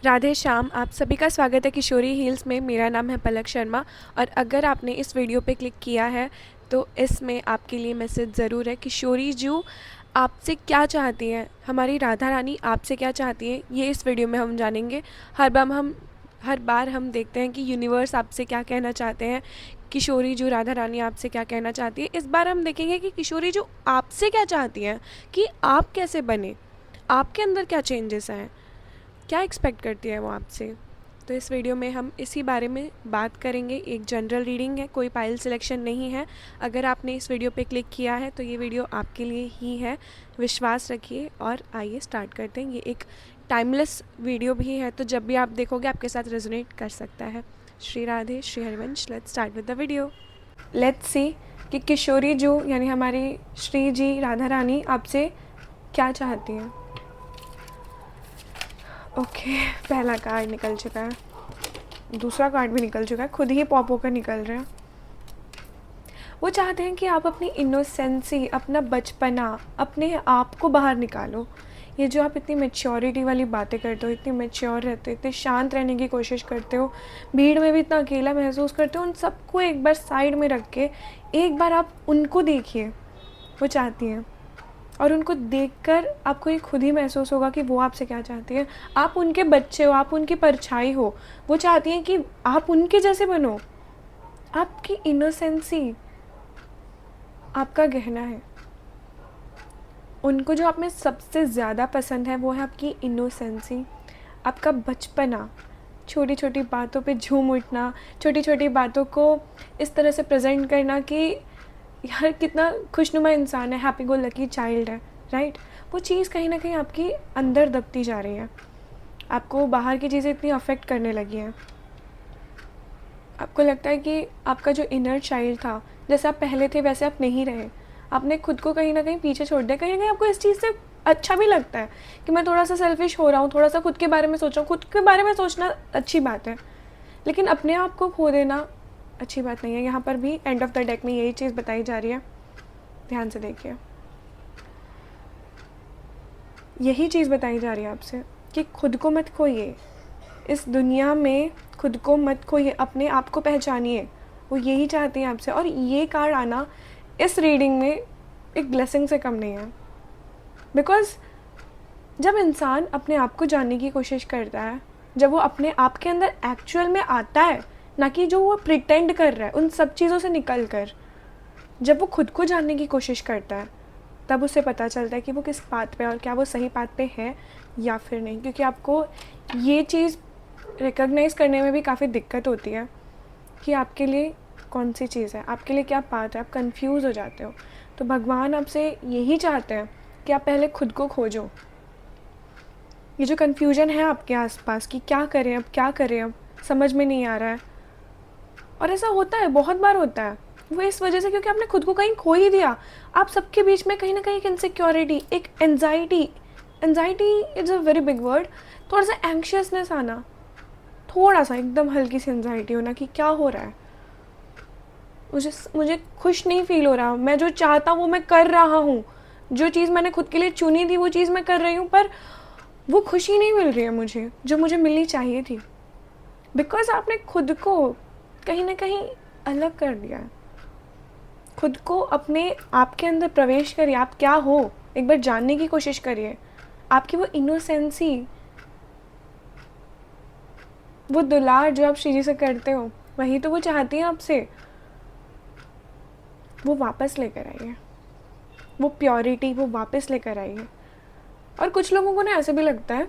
राधे श्याम, आप सभी का स्वागत है किशोरी हील्स में। मेरा नाम है पलक शर्मा और अगर आपने इस वीडियो पे क्लिक किया है तो इसमें आपके लिए मैसेज ज़रूर है। किशोरी जू आपसे क्या चाहती हैं, हमारी राधा रानी आपसे क्या चाहती हैं, ये इस वीडियो में हम जानेंगे। हर बार हम देखते हैं कि यूनिवर्स आपसे क्या कहना चाहते हैं, किशोरी जू राधा रानी आपसे क्या कहना चाहती है। इस बार हम देखेंगे कि किशोरी जू आपसे क्या चाहती हैं, कि आप कैसे बने, आपके अंदर क्या चेंजेस हैं, क्या एक्सपेक्ट करती है वो आपसे। तो इस वीडियो में हम इसी बारे में बात करेंगे। एक जनरल रीडिंग है, कोई पाइल सिलेक्शन नहीं है। अगर आपने इस वीडियो पे क्लिक किया है तो ये वीडियो आपके लिए ही है, विश्वास रखिए। और आइए स्टार्ट करते हैं। ये एक टाइमलेस वीडियो भी है, तो जब भी आप देखोगे आपके साथ रेजोनेट कर सकता है। Shri Radhe, Shri Harivansh. Let's start with the video. Let's see कि किशोरी जो यानी हमारी श्री जी राधा रानी आपसे क्या चाहती हैं। ओके, पहला कार्ड निकल चुका है, दूसरा कार्ड भी निकल चुका है, खुद ही पॉप होकर निकल रहे हैं। वो चाहते हैं कि आप अपनी इनोसेंसी, अपना बचपना, अपने आप को बाहर निकालो। ये जो आप इतनी मैच्योरिटी वाली बातें करते हो, इतनी मैच्योर रहते हो, इतने शांत रहने की कोशिश करते हो, भीड़ में भी इतना अकेला महसूस करते हो, उन सबको एक बार साइड में रख के एक बार आप उनको देखिए। वो चाहती हैं, और उनको देखकर आपको ये खुद ही महसूस होगा कि वो आपसे क्या चाहती हैं। आप उनके बच्चे हो, आप उनकी परछाई हो। वो चाहती हैं कि आप उनके जैसे बनो। आपकी इनोसेंसी आपका गहना है। उनको जो आप में सबसे ज़्यादा पसंद है वो है आपकी इनोसेंसी, आपका बचपना। छोटी छोटी बातों पे झूम उठना, छोटी छोटी बातों को इस तरह से प्रेजेंट करना कि यार कितना खुशनुमा इंसान है, हैप्पी गो लकी चाइल्ड है, राइट। वो चीज़ कहीं ना कहीं आपकी अंदर दबती जा रही है। आपको बाहर की चीज़ें इतनी अफेक्ट करने लगी हैं। आपको लगता है कि आपका जो इनर चाइल्ड था, जैसे आप पहले थे वैसे आप नहीं रहे। आपने खुद को कहीं ना कहीं पीछे छोड़ दिया। कहीं ना कहीं आपको इस चीज़ से अच्छा भी लगता है कि मैं थोड़ा सा सेल्फिश हो रहा हूँ, थोड़ा सा खुद के बारे में सोच रहा हूँ। खुद के बारे में सोचना अच्छी बात है, लेकिन अपने आप को खो देना अच्छी बात नहीं है। यहाँ पर भी एंड ऑफ द डेक में यही चीज़ बताई जा रही है। ध्यान से देखिए, यही चीज़ बताई जा रही है आपसे कि खुद को मत खोइए, इस दुनिया में खुद को मत खोइए, अपने आप को पहचानिए। वो यही चाहती हैं आपसे। और ये कार्ड आना इस रीडिंग में एक ब्लेसिंग से कम नहीं है। बिकॉज़ जब इंसान अपने आप को जानने की कोशिश करता है, जब वो अपने आप के अंदर एक्चुअल में आता है, ना कि जो वो प्रिटेंड कर रहा है उन सब चीज़ों से निकल कर, जब वो खुद को जानने की कोशिश करता है, तब उसे पता चलता है कि वो किस बात पे और क्या वो सही बात पे है या फिर नहीं। क्योंकि आपको ये चीज़ रिकॉग्नाइज़ करने में भी काफ़ी दिक्कत होती है कि आपके लिए कौन सी चीज़ है, आपके लिए क्या बात है। आप कंफ्यूज हो जाते हो। तो भगवान आपसे यही चाहते हैं कि आप पहले खुद को खोजो। ये जो कन्फ्यूजन है आपके आसपास कि क्या करें अब, क्या करें अब, समझ में नहीं आ रहा है। और ऐसा होता है, बहुत बार होता है। वो इस वजह से क्योंकि आपने खुद को कहीं खो ही दिया। आप सबके बीच में कहीं ना कहीं एक इनसिक्योरिटी, एक anxiety is a very big word. थोड़ा सा एंक्शियसनेस आना, थोड़ा सा एकदम हल्की सी एंजाइटी होना कि क्या हो रहा है, मुझे खुश नहीं फील हो रहा। मैं जो चाहता वो मैं कर रहा हूँ, जो चीज़ मैंने खुद के लिए चुनी थी वो चीज़ मैं कर रही हूँ, पर वो खुशी नहीं मिल रही है मुझे जो मुझे मिलनी चाहिए थी। बिकॉज आपने खुद को कहीं ना कहीं अलग कर दिया है। खुद को अपने आप के अंदर प्रवेश करिए। आप क्या हो एक बार जानने की कोशिश करिए। आपकी वो इनोसेंसी, वो दुलार जो आप श्री जी से करते हो, वही तो वो चाहती हैं आपसे। वो वापस लेकर आइए, वो प्योरिटी वो वापस लेकर आइए। और कुछ लोगों को ना ऐसे भी लगता है,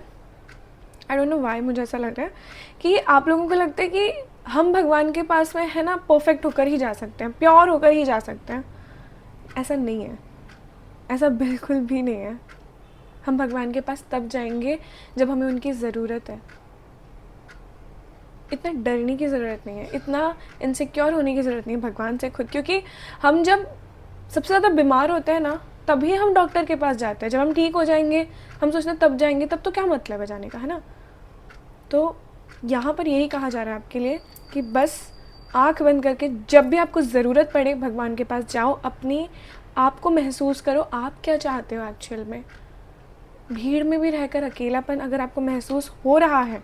आई डोंट नो वाई, मुझे ऐसा लग रहा है कि आप लोगों को लगता है कि हम भगवान के पास में है ना परफेक्ट होकर ही जा सकते हैं, प्योर होकर ही जा सकते हैं। ऐसा नहीं है, ऐसा बिल्कुल भी नहीं है। हम भगवान के पास तब जाएंगे जब हमें उनकी ज़रूरत है। इतना डरने की ज़रूरत नहीं है, इतना इनसिक्योर होने की ज़रूरत नहीं है भगवान से खुद। क्योंकि हम जब सबसे ज़्यादा बीमार होते हैं ना, तभी हम डॉक्टर के पास जाते हैं। जब हम ठीक हो जाएंगे हम सोचते हैं तब जाएंगे, तब तो क्या मतलब है जाने का, है ना। तो यहाँ पर यही कहा जा रहा है आपके लिए कि बस आँख बंद करके जब भी आपको ज़रूरत पड़े भगवान के पास जाओ, अपनी आप को महसूस करो आप क्या चाहते हो एक्चुअल में। भीड़ में भी रहकर अकेलापन अगर आपको महसूस हो रहा है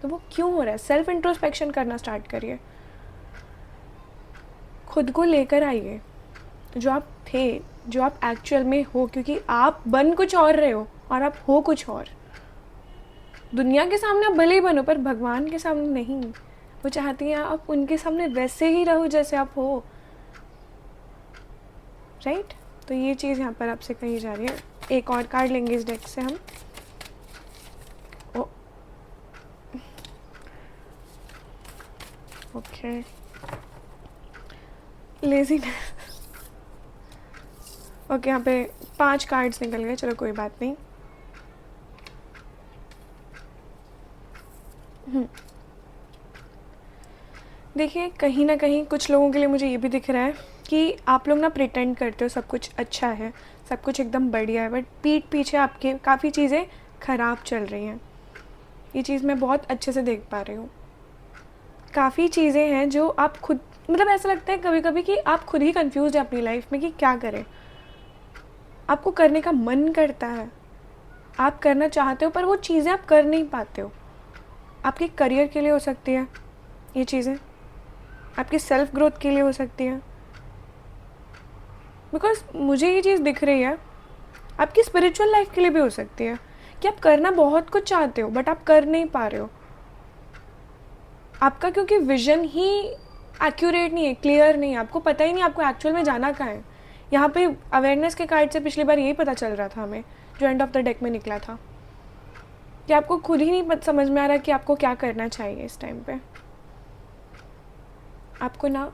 तो वो क्यों हो रहा है? सेल्फ इंट्रोस्पेक्शन करना स्टार्ट करिए, खुद को लेकर आइए जो आप थे, जो आप एक्चुअल में हो, क्योंकि आप बन कुछ और रहे हो और आप हो कुछ और। दुनिया के सामने आप भले ही बनो, पर भगवान के सामने नहीं। वो चाहती हैं आप उनके सामने वैसे ही रहो जैसे आप हो, राइट? तो ये चीज़ यहाँ पर आपसे कही जा रही है। एक और कार्ड लेंगे इस डेक से हम। Okay, laziness. ओके, यहाँ पे 5 कार्ड्स निकल गए, चलो कोई बात नहीं। देखिए, कहीं ना कहीं कुछ लोगों के लिए मुझे ये भी दिख रहा है कि आप लोग ना प्रिटेंड करते हो सब कुछ अच्छा है, सब कुछ एकदम बढ़िया है, बट पीठ पीछे आपके काफ़ी चीज़ें ख़राब चल रही हैं। ये चीज़ मैं बहुत अच्छे से देख पा रही हूँ। काफ़ी चीज़ें हैं जो आप खुद, मतलब ऐसा लगता है कभी कभी कि आप खुद ही कंफ्यूज हैं अपनी लाइफ में कि क्या करें। आपको करने का मन करता है, आप करना चाहते हो, पर वो चीज़ें आप कर नहीं पाते हो। आपके करियर के लिए हो सकती है ये चीज़ें, आपकी सेल्फ ग्रोथ के लिए हो सकती है, बिकॉज मुझे ये चीज़ दिख रही है आपकी स्पिरिचुअल लाइफ के लिए भी हो सकती है कि आप करना बहुत कुछ चाहते हो बट आप कर नहीं पा रहे हो। आपका क्योंकि विजन ही एक्यूरेट नहीं है, क्लियर नहीं है, आपको पता ही नहीं आपको एक्चुअल में जाना कहाँ है। यहाँ पे अवेयरनेस के कार्ड से पिछली बार यही पता चल रहा था हमें, जो एंड ऑफ द डेक में निकला था, कि आपको खुद ही नहीं समझ में आ रहा कि आपको क्या करना चाहिए इस टाइम पे। आपको ना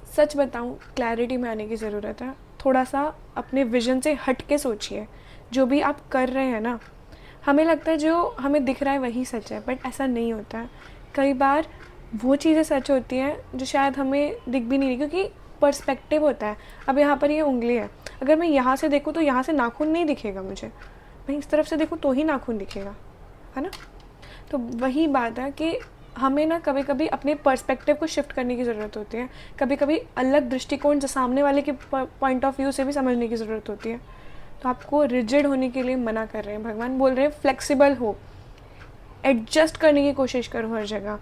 सच बताऊं, क्लैरिटी में आने की ज़रूरत है। थोड़ा सा अपने विजन से हट के सोचिए। जो भी आप कर रहे हैं ना, हमें लगता है जो हमें दिख रहा है वही सच है, बट ऐसा नहीं होता है। कई बार वो चीज़ें सच होती हैं जो शायद हमें दिख भी नहीं रही, क्योंकि पर्सपेक्टिव होता है। अब यहाँ पर ये उंगली है, अगर मैं यहाँ से देखूँ तो यहाँ से नाखून नहीं दिखेगा मुझे, मैं इस तरफ से देखूँ तो ही नाखून दिखेगा, है ना? तो वही बात है कि हमें ना कभी कभी अपने पर्सपेक्टिव को शिफ्ट करने की ज़रूरत होती है। कभी कभी अलग दृष्टिकोण जो सामने वाले के पॉइंट ऑफ व्यू से भी समझने की ज़रूरत होती है। तो आपको रिजिड होने के लिए मना कर रहे हैं भगवान, बोल रहे हैं फ्लेक्सिबल हो, एडजस्ट करने की कोशिश करो हर जगह।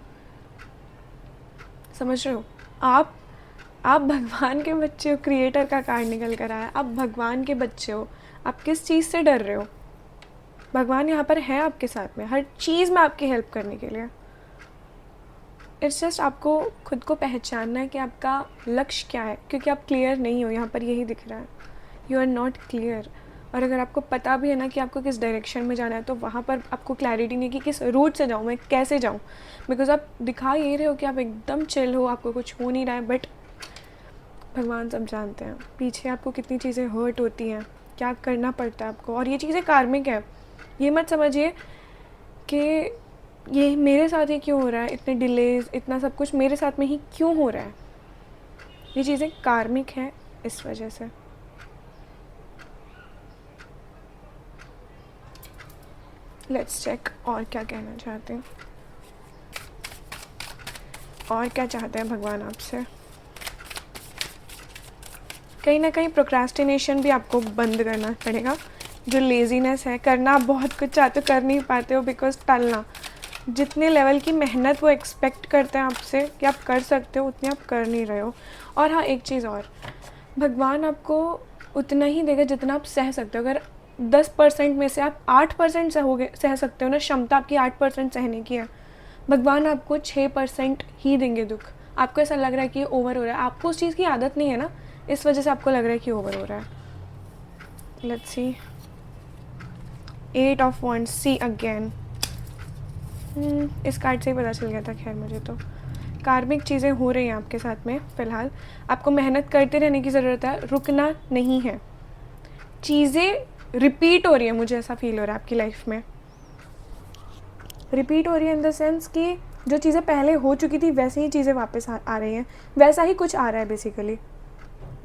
समझ रहे हो? आप भगवान के बच्चे हो, क्रिएटर का कार्ड निकल कर आया, आप भगवान के बच्चे हो। आप किस चीज़ से डर रहे हो? भगवान यहाँ पर है आपके साथ में, हर चीज़ में आपकी हेल्प करने के लिए। इट्स जस्ट आपको खुद को पहचानना है कि आपका लक्ष्य क्या है, क्योंकि आप क्लियर नहीं हो। यहाँ पर यही दिख रहा है, यू आर नॉट क्लियर। और अगर आपको पता भी है ना कि आपको किस डायरेक्शन में जाना है, तो वहाँ पर आपको क्लैरिटी नहीं कि किस रूट से जाऊँ, मैं कैसे जाऊँ। बिकॉज आप दिखा ये रहे हो कि आप एकदम चिल हो, आपको कुछ हो नहीं रहा है, बट भगवान सब जानते हैं पीछे आपको कितनी चीज़ें हर्ट होती हैं, क्या करना पड़ता है आपको। और ये चीज़ें कार्मिक है। ये मत समझिए कि ये मेरे साथ ही क्यों हो रहा है, इतने डिलेज, इतना सब कुछ मेरे साथ में ही क्यों हो रहा है। ये चीज़ें कार्मिक है इस वजह से। लेट्स चेक और क्या कहना चाहते हैं, और क्या चाहते हैं भगवान आपसे। कहीं ना कहीं प्रोक्रास्टिनेशन भी आपको बंद करना पड़ेगा। जो लेज़ीनेस है, करना आप बहुत कुछ चाहते हो, कर नहीं पाते हो बिकॉज टालना। जितने लेवल की मेहनत वो एक्सपेक्ट करते हैं आपसे कि आप कर सकते हो, उतनी आप कर नहीं रहे हो। और हाँ, एक चीज़ और, भगवान आपको उतना ही देगा जितना आप सह सकते हो। अगर 10% में से आप 8% सह सकते हो ना, क्षमता आपकी 8% सहने की है, भगवान आपको 6% ही देंगे दुख। आपको ऐसा लग रहा है कि ये ओवर हो रहा है, आपको उस चीज़ की आदत नहीं है ना, इस वजह से आपको लग रहा है कि ओवर हो रहा है। Let's see, 8 of wands, see again. इस कार्ड से ही पता चल गया था। खैर, मुझे तो कार्मिक चीज़ें हो रही हैं आपके साथ में फ़िलहाल। आपको मेहनत करते रहने की ज़रूरत है, रुकना नहीं है। चीज़ें रिपीट हो रही है, मुझे ऐसा फील हो रहा है आपकी लाइफ में। रिपीट हो रही है इन द सेंस कि जो चीज़ें पहले हो चुकी थी वैसे ही चीज़ें वापस आ रही हैं, वैसा ही कुछ आ रहा है बेसिकली।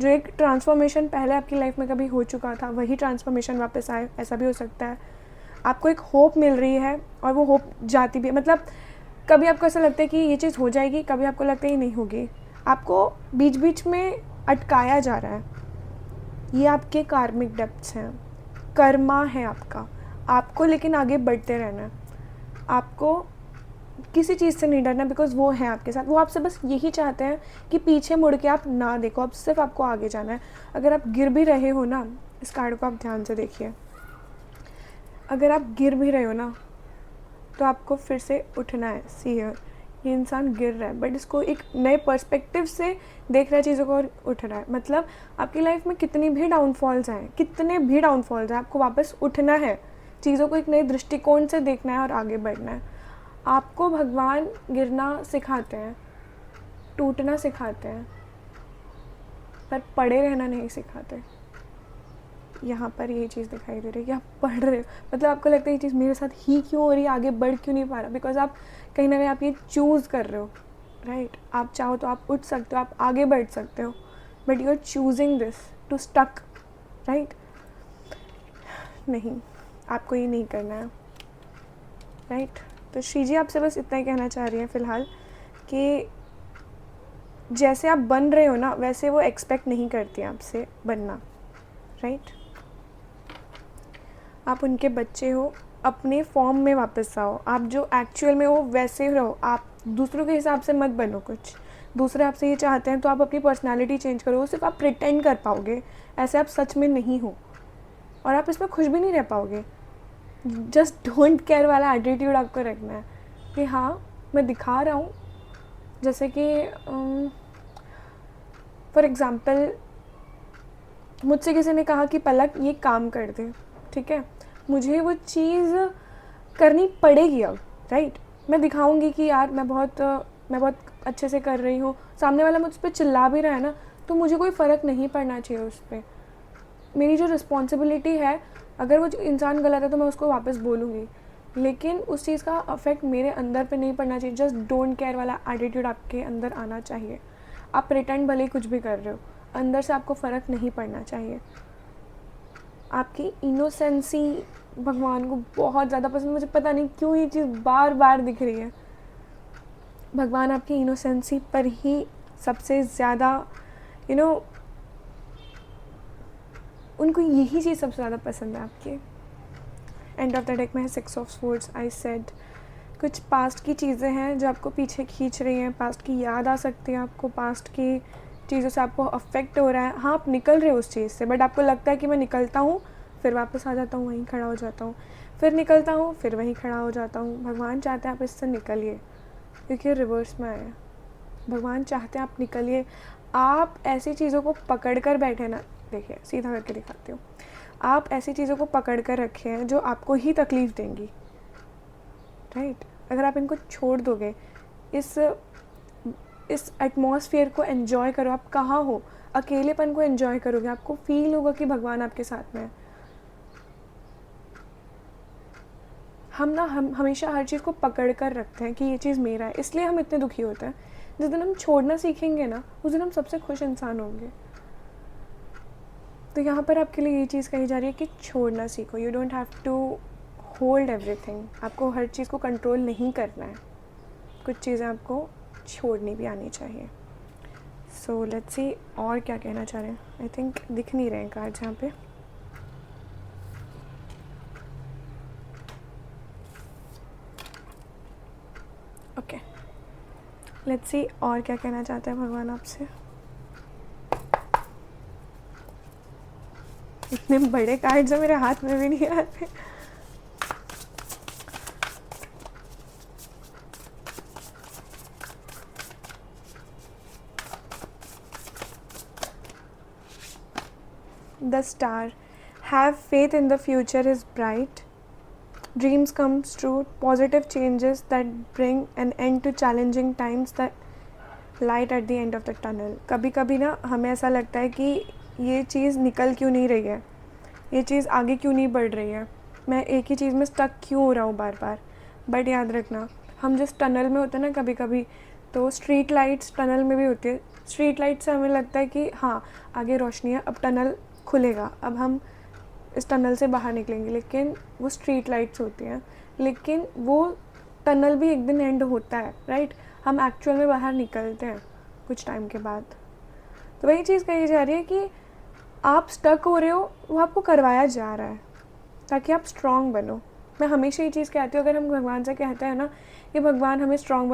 जो एक ट्रांसफॉर्मेशन पहले आपकी लाइफ में कभी हो चुका था, वही ट्रांसफॉर्मेशन वापस आए, ऐसा भी हो सकता है। आपको एक होप मिल रही है और वो होप जाती भी है। मतलब कभी आपको ऐसा लगता है कि ये चीज़ हो जाएगी, कभी आपको लगता है ये नहीं होगी। आपको बीच बीच में अटकाया जा रहा है। ये आपके कार्मिक डेप्थ्स हैं, कर्मा है आपका। आपको लेकिन आगे बढ़ते रहना है। आपको किसी चीज़ से नहीं डरना, बिकॉज वो है आपके साथ। वो आपसे बस यही चाहते हैं कि पीछे मुड़ के आप ना देखो, अब सिर्फ आपको आगे जाना है। अगर आप गिर भी रहे हो ना, इस कार्ड को आप ध्यान से देखिए, अगर आप गिर भी रहे हो ना तो आपको फिर से उठना है। सी हियर, ये इंसान गिर रहा है बट इसको एक नए पर्सपेक्टिव से देख रहा है चीज़ों को और उठ रहा है। मतलब आपकी लाइफ में कितनी भी डाउनफॉल्स आए, कितने भी डाउनफॉल्स आए, आपको वापस उठना है, चीज़ों को एक नए दृष्टिकोण से देखना है और आगे बढ़ना है। आपको भगवान गिरना सिखाते हैं, टूटना सिखाते हैं, पर पड़े रहना नहीं सिखाते। यहाँ पर ये चीज़ दिखाई दे रही है कि आप पढ़ रहे हो, मतलब आपको लगता है ये चीज़ मेरे साथ ही क्यों हो रही है, आगे बढ़ क्यों नहीं पा रहा, बिकॉज आप कहीं ना कहीं आप ये चूज़ कर रहे हो, राइट। आप चाहो तो आप उठ सकते हो, आप आगे बढ़ सकते हो, but you are choosing this to stuck, right. नहीं, आपको ये नहीं करना है, राइट। तो श्री जी आपसे बस इतना ही कहना चाह रही हैं फ़िलहाल कि जैसे आप बन रहे हो ना, वैसे वो एक्सपेक्ट नहीं करती आपसे बनना, राइट। आप उनके बच्चे हो, अपने फॉर्म में वापस आओ, आप जो एक्चुअल में हो वैसे रहो। आप दूसरों के हिसाब से मत बनो कुछ। दूसरे आपसे ये चाहते हैं तो आप अपनी पर्सनालिटी चेंज करो, सिर्फ आप प्रिटेंड कर पाओगे, ऐसे आप सच में नहीं हो, और आप इसमें खुश भी नहीं रह पाओगे। जस्ट डोंट केयर वाला एटीट्यूड आपको रखना है कि हाँ मैं दिखा रहा हूँ। जैसे कि फॉर एग्ज़ाम्पल मुझसे किसी ने कहा कि पलक ये काम कर दे, ठीक है, मुझे वो चीज़ करनी पड़ेगी अब, राइट। मैं दिखाऊंगी कि यार मैं बहुत अच्छे से कर रही हूँ, सामने वाला मुझ पर चिल्ला भी रहा है ना, तो मुझे कोई फ़र्क नहीं पड़ना चाहिए उस पर। मेरी जो रिस्पॉन्सिबिलिटी है, अगर वो इंसान गलत है तो मैं उसको वापस बोलूँगी, लेकिन उस चीज़ का अफेक्ट मेरे अंदर पे नहीं पड़ना चाहिए। जस्ट डोंट केयर वाला एटीट्यूड आपके अंदर आना चाहिए। आप प्रिटेंड भले ही कुछ भी कर रहे हो, अंदर से आपको फ़र्क नहीं पड़ना चाहिए। आपकी इनोसेंसी भगवान को बहुत ज़्यादा पसंद, मुझे पता नहीं क्यों ये चीज़ बार बार दिख रही है। भगवान आपकी इनोसेंसी पर ही सबसे ज़्यादा उनको यही चीज़ सबसे ज़्यादा पसंद है आपकी। एंड ऑफ द डेक में है 6 ऑफ स्वॉर्ड्स। आई सेड कुछ पास्ट की चीज़ें हैं जो आपको पीछे खींच रही हैं, पास्ट की याद आ सकती है आपको, पास्ट की चीज़ों से आपको अफेक्ट हो रहा है। हाँ, आप निकल रहे हो उस चीज़ से, बट आपको लगता है कि मैं निकलता हूँ फिर वापस आ जाता हूँ, वहीं खड़ा हो जाता हूँ, फिर निकलता हूँ फिर वहीं खड़ा हो जाता हूँ। भगवान चाहते हैं आप इससे निकलिए, क्योंकि रिवर्स में आया। भगवान चाहते हैं आप निकलिए। आप ऐसी चीज़ों को पकड़ कर बैठे ना, देखिए सीधा करके दिखाती हूँ, आप ऐसी चीज़ों को पकड़ कर रखे हैं जो आपको ही तकलीफ़ देंगी, राइट। अगर आप इनको छोड़ दोगे, इस एटमॉस्फेयर को एंजॉय करो। आप कहाँ हो, अकेलेपन को एंजॉय करोगे, आपको फील होगा कि भगवान आपके साथ में है। हम हमेशा हर चीज़ को पकड़ कर रखते हैं कि ये चीज़ मेरा है, इसलिए हम इतने दुखी होते हैं। जिस दिन हम छोड़ना सीखेंगे ना, उस दिन हम सबसे खुश इंसान होंगे। तो यहाँ पर आपके लिए ये चीज़ कही जा रही है कि छोड़ना सीखो। You don't have to hold everything. आपको हर चीज़ को कंट्रोल नहीं करना है, कुछ चीज़ें आपको छोड़नी भी आनी चाहिए। सो लेट्स सी और क्या कहना चाह रहे हैं। आई थिंक दिख नहीं रहे हैं कार्ड्स यहाँ पे। ओके, लेट्स सी और क्या कहना चाहते हैं भगवान आपसे। इतने बड़े कार्ड्स जो मेरे हाथ में भी नहीं आते। The star. Have faith in the future is bright. Dreams comes true. Positive changes that bring an end to challenging times. That light at the end of the tunnel. कभी कभी ना हमें ऐसा लगता है कि ये चीज़ निकल क्यों नहीं रही है, ये चीज़ आगे क्यों नहीं बढ़ रही है, मैं एक ही चीज़ में स्टक क्यों हो रहा हूँ बार बार। बट याद रखना, हम जिस टनल में होते हैं ना, कभी कभी तो स्ट्रीट लाइट्स टनल में भी होती है। स्ट्रीट लाइट से हमें लगता है कि हाँ आगे रोशनी है, अब टनल खुलेगा, अब हम इस टनल से बाहर निकलेंगे, लेकिन वो स्ट्रीट लाइट्स होती हैं, लेकिन वो टनल भी एक दिन एंड होता है, राइट। हम एक्चुअल में बाहर निकलते हैं कुछ टाइम के बाद। तो वही चीज़ कही जा रही है कि आप स्टक हो रहे हो, वो आपको करवाया जा रहा है ताकि आप स्ट्रॉन्ग बनो, मैं हमेशा ये चीज़ कहती हूँ, अगर हम भगवान से कहते हैं ना कि भगवान हमें स्ट्रॉन्ग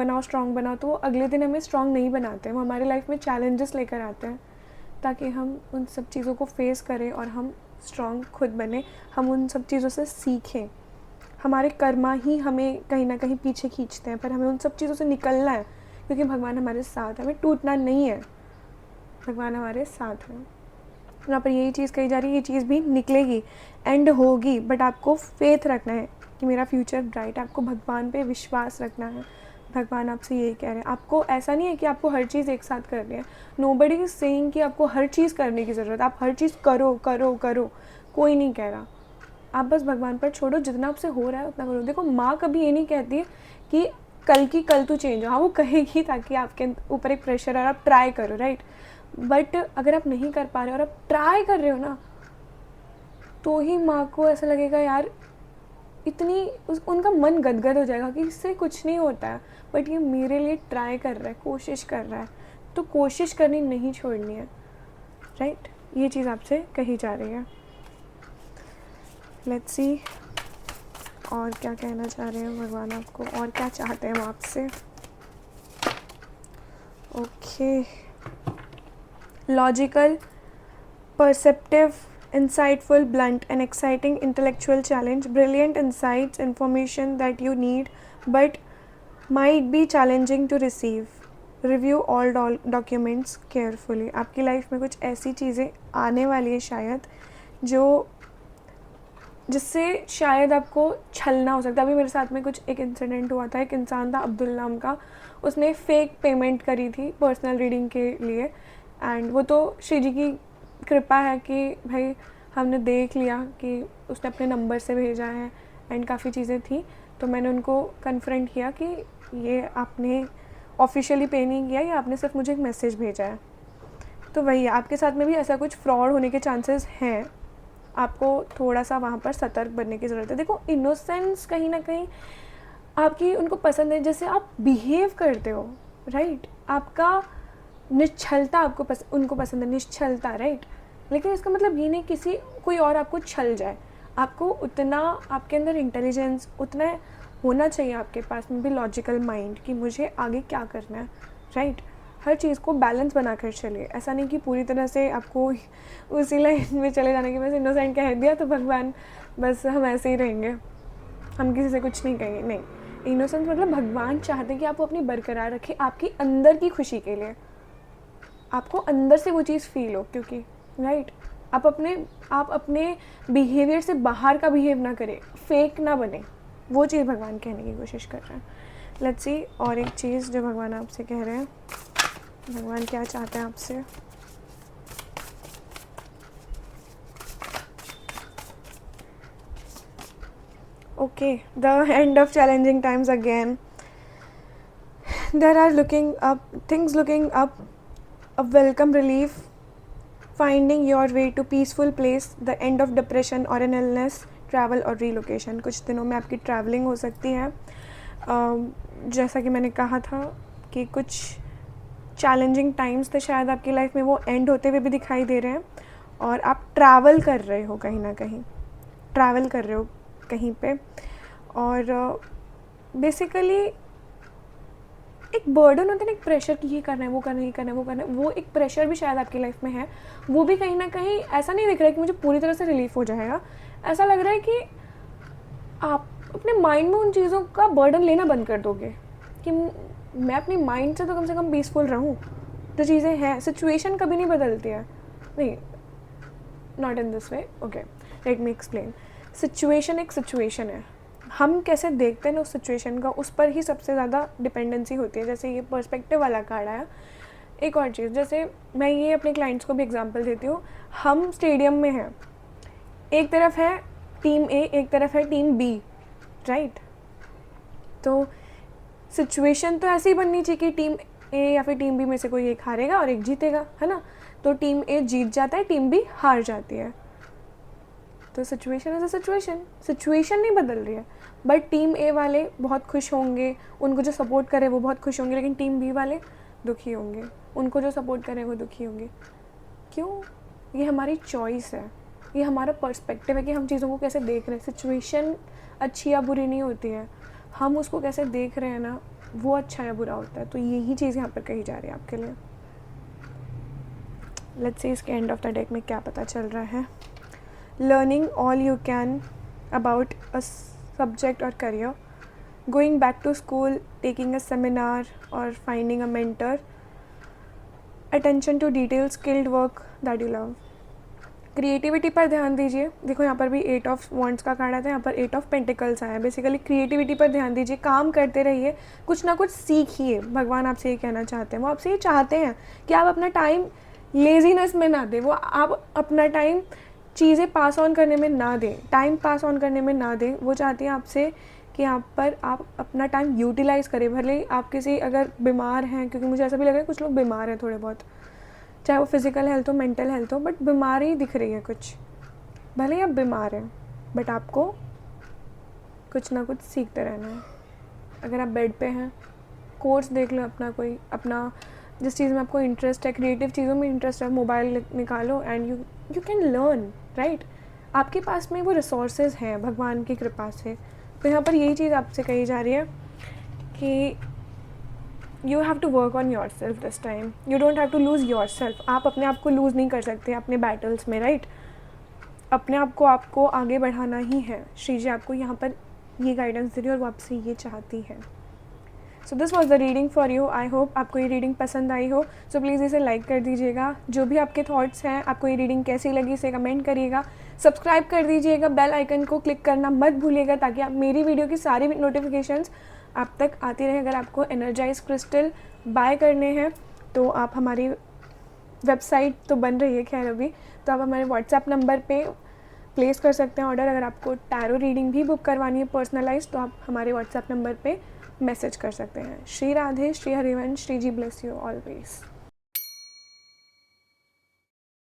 बनाओ, तो वो अगले दिन हमें स्ट्रॉन्ग नहीं बनाते, वो हमारे लाइफ में चैलेंजेस लेकर आते हैं ताकि हम उन सब चीज़ों को फेस करें और हम स्ट्रॉन्ग खुद बने, हम उन सब चीज़ों से सीखें। हमारे कर्मा ही हमें कहीं ना कहीं पीछे खींचते हैं, पर हमें उन सब चीज़ों से निकलना है क्योंकि भगवान हमारे साथ है, हमें टूटना नहीं है, भगवान हमारे साथ है। यहाँ पर यही चीज़ कही जा रही है, ये चीज़ भी निकलेगी, एंड होगी, बट आपको फेथ रखना है कि मेरा फ्यूचर ब्राइट है। आपको भगवान पे विश्वास रखना है। भगवान आपसे यही कह रहे हैं। आपको ऐसा नहीं है कि आपको हर चीज़ एक साथ करनी है। नोबडी इज सेइंग कि आपको हर चीज़ करने की ज़रूरत है, आप हर चीज़ करो करो करो, कोई नहीं कह रहा। आप बस भगवान पर छोड़ो, जितना आपसे हो रहा है उतना करो। देखो, माँ कभी ये नहीं कहती कि कल की कल तू चेंज हो। हाँ, वो कहेगी ताकि आपके ऊपर एक प्रेशर और आप ट्राई करो, राइट। बट अगर आप नहीं कर पा रहे हो और आप ट्राई कर रहे हो ना, तो ही माँ को ऐसा लगेगा यार इतनी उनका मन गदगद हो जाएगा कि इससे कुछ नहीं होता है, बट ये मेरे लिए ट्राई कर रहा है, कोशिश कर रहा है, तो कोशिश करनी नहीं छोड़नी है, राइट। ये चीज़ आपसे कही जा रही है। लेट्स सी और क्या कहना चाह रहे हैं भगवान आपको, और क्या चाहते हैं वो आपसे। Okay, logical, perceptive, insightful, blunt, and exciting intellectual challenge, brilliant insights, information that you need but might be challenging to receive. Review all documents carefully. आपकी लाइफ में कुछ ऐसी चीज़ें आने वाली है शायद जो जिससे शायद आपको छलना हो सकता है। अभी मेरे साथ में कुछ एक इंसिडेंट हुआ था। एक इंसान था अब्दुल नाम का, उसने फेक पेमेंट करी थी पर्सनल रीडिंग के लिए, एंड वो तो श्री जी की कृपा है कि भाई हमने देख लिया कि उसने अपने नंबर से भेजा है एंड काफ़ी चीज़ें थी, तो मैंने उनको कन्फ्रंट किया कि ये आपने ऑफिशियली पे नहीं किया, या आपने सिर्फ मुझे एक मैसेज भेजा है। तो वही आपके साथ में भी ऐसा कुछ फ्रॉड होने के चांसेस हैं। आपको थोड़ा सा वहाँ पर सतर्क बनने की ज़रूरत है। देखो, इनोसेंस कहीं ना कहीं आपकी उनको पसंद है, जैसे आप बिहेव करते हो, राइट। आपका निश्चलता आपको उनको पसंद है, निश्चलता, राइट। लेकिन इसका मतलब ये नहीं किसी कोई और आपको छल जाए। आपको उतना आपके अंदर इंटेलिजेंस उतना होना चाहिए, आपके पास में भी लॉजिकल माइंड कि मुझे आगे क्या करना है, राइट। हर चीज़ को बैलेंस बना कर चलिए। ऐसा नहीं कि पूरी तरह से आपको उसी लाइन में चले जाने के, बस इनोसेंट कह दिया तो भगवान बस हम ऐसे ही रहेंगे, हम किसी से कुछ नहीं कहेंगे, नहीं। इनोसेंस मतलब भगवान चाहते हैं कि आप अपनी बरकरार रखें, आपकी अंदर की खुशी के लिए, आपको अंदर से वो चीज़ फील हो, क्योंकि राइट आप अपने बिहेवियर से बाहर का बिहेव ना करें, फेक ना बने, वो चीज़ भगवान कहने की कोशिश कर रहे हैं। लेट्स सी और एक चीज़ जो भगवान आपसे कह रहे हैं, भगवान क्या चाहते हैं आपसे। Okay, the end of challenging times again, there are things looking up, a welcome relief, finding your way to peaceful place, the end of depression or an illness, travel और relocation। कुछ दिनों में आपकी ट्रैवलिंग हो सकती है। जैसा कि मैंने कहा था कि कुछ चैलेंजिंग टाइम्स थे शायद आपकी लाइफ में, वो एंड होते हुए भी दिखाई दे रहे हैं, और आप ट्रैवल कर रहे हो, कहीं ना कहीं ट्रैवल कर रहे हो कहीं पे, और बेसिकली एक बर्डन होता है ना, एक प्रेशर कि ये करना है, वो करना है, ये करना है, वो करना है, वो एक प्रेशर भी शायद आपकी लाइफ में है। वो भी कहीं ना कहीं ऐसा नहीं दिख रहा है कि मुझे पूरी तरह से रिलीफ हो जाएगा, ऐसा लग रहा है कि आप अपने माइंड में उन चीज़ों का बर्डन लेना बंद कर दोगे कि मैं अपनी माइंड से तो कम पीसफुल रहूँ। जो चीज़ें हैं, सिचुएशन कभी नहीं बदलती है, नहीं, not in this way, okay, let me explain. Situation एक सिचुएशन है, हम कैसे देखते हैं ना उस सिचुएशन का, उस पर ही सबसे ज़्यादा डिपेंडेंसी होती है। जैसे ये पर्सपेक्टिव वाला कार्ड आया। एक और चीज़, जैसे मैं ये अपने क्लाइंट्स को भी एग्जांपल देती हूँ, हम स्टेडियम में हैं, एक तरफ है टीम ए, एक तरफ है टीम बी, राइट। तो सिचुएशन तो ऐसी ही बननी चाहिए कि टीम ए या फिर टीम बी में से कोई एक हारेगा और एक जीतेगा, है ना। तो टीम ए जीत जाता है, टीम बी हार जाती है। तो सिचुएशन एज अ सिचुएशन नहीं बदल रही है, बट टीम ए वाले बहुत खुश होंगे, उनको जो सपोर्ट करे वो बहुत खुश होंगे, लेकिन टीम बी वाले दुखी होंगे, उनको जो सपोर्ट करे वो दुखी होंगे। क्यों? ये हमारी चॉइस है। ये हमारा पर्सपेक्टिव है कि हम चीज़ों को कैसे देख रहे हैं। सिचुएशन अच्छी या बुरी नहीं होती है, हम उसको कैसे देख रहे हैं ना, वो अच्छा या बुरा होता है। तो यही चीज़ यहाँ पर कही जा रही है आपके लिए। लेट्स सी इसके एंड ऑफ द डेक में क्या पता चल रहा है। Learning all you can about a subject और career, going back to school, taking a seminar और finding a mentor, attention to detail, skilled work that you love. Creativity पर ध्यान दीजिए। देखो यहाँ पर भी 8 ऑफ वॉन्ड्स का कार्ड आता है, यहाँ पर 8 ऑफ पेंटिकल्स आया है। बेसिकली क्रिएटिविटी पर ध्यान दीजिए, काम करते रहिए, कुछ ना कुछ सीखिए। भगवान आपसे ये कहना चाहते हैं, वो आपसे ये चाहते हैं कि आप अपना टाइम लेजीनेस में ना दें, वो आप अपना टाइम चीज़ें पास ऑन करने में ना दें, टाइम पास ऑन करने में ना दें। वो चाहती हैं आपसे कि यहाँ पर आप अपना टाइम यूटिलाइज़ करें। भले ही आप किसी अगर बीमार हैं, क्योंकि मुझे ऐसा भी लग रहा है कुछ लोग बीमार हैं थोड़े बहुत, चाहे वो फिज़िकल हेल्थ हो, मेंटल हेल्थ हो, बट बीमारी दिख रही है कुछ। भले ही आप बीमार हैं, बट आपको कुछ ना कुछ सीखते रहना है। अगर आप बेड पे हैं, कोर्स देख लो अपना, कोई अपना जिस चीज़ में आपको इंटरेस्ट है, क्रिएटिव चीज़ों में इंटरेस्ट है, मोबाइल निकालो and you can learn, right. आपके पास में वो रिसोर्सेज हैं भगवान की कृपा से। तो यहाँ पर यही चीज़ आपसे कही जा रही है कि you have to work on yourself this time, you don't have to lose yourself. आप अपने आप को लूज़ नहीं कर सकते अपने बैटल्स में, राइट। अपने आप को आपको आगे बढ़ाना ही है। श्री जी आपको यहाँ पर ये गाइडेंस दे रही है और वो आपसे ये चाहती है। So this was the reading for you. I hope आपको ये रीडिंग पसंद आई हो। सो प्लीज़ इसे लाइक कर दीजिएगा। जो भी आपके थॉट्स हैं, आपको ये रीडिंग कैसी लगी इसे कमेंट करिएगा। सब्सक्राइब कर दीजिएगा, बेल आइकन को क्लिक करना मत भूलिएगा, ताकि आप मेरी वीडियो की सारी नोटिफिकेशंस आप तक आती रहे। अगर आपको एनर्जाइज क्रिस्टल बाय करने हैं तो आप हमारी वेबसाइट तो बन रही है खैर अभी, तो आप हमारे व्हाट्सएप नंबर पे प्लेस कर सकते हैं ऑर्डर। अगर आपको टैरो रीडिंग भी बुक करवानी है पर्सनलाइज, तो आप हमारे व्हाट्सएप नंबर पे मैसेज कर सकते हैं। श्री राधे, श्री हरिवंश, श्री जी ब्लेस यू ऑलवेज।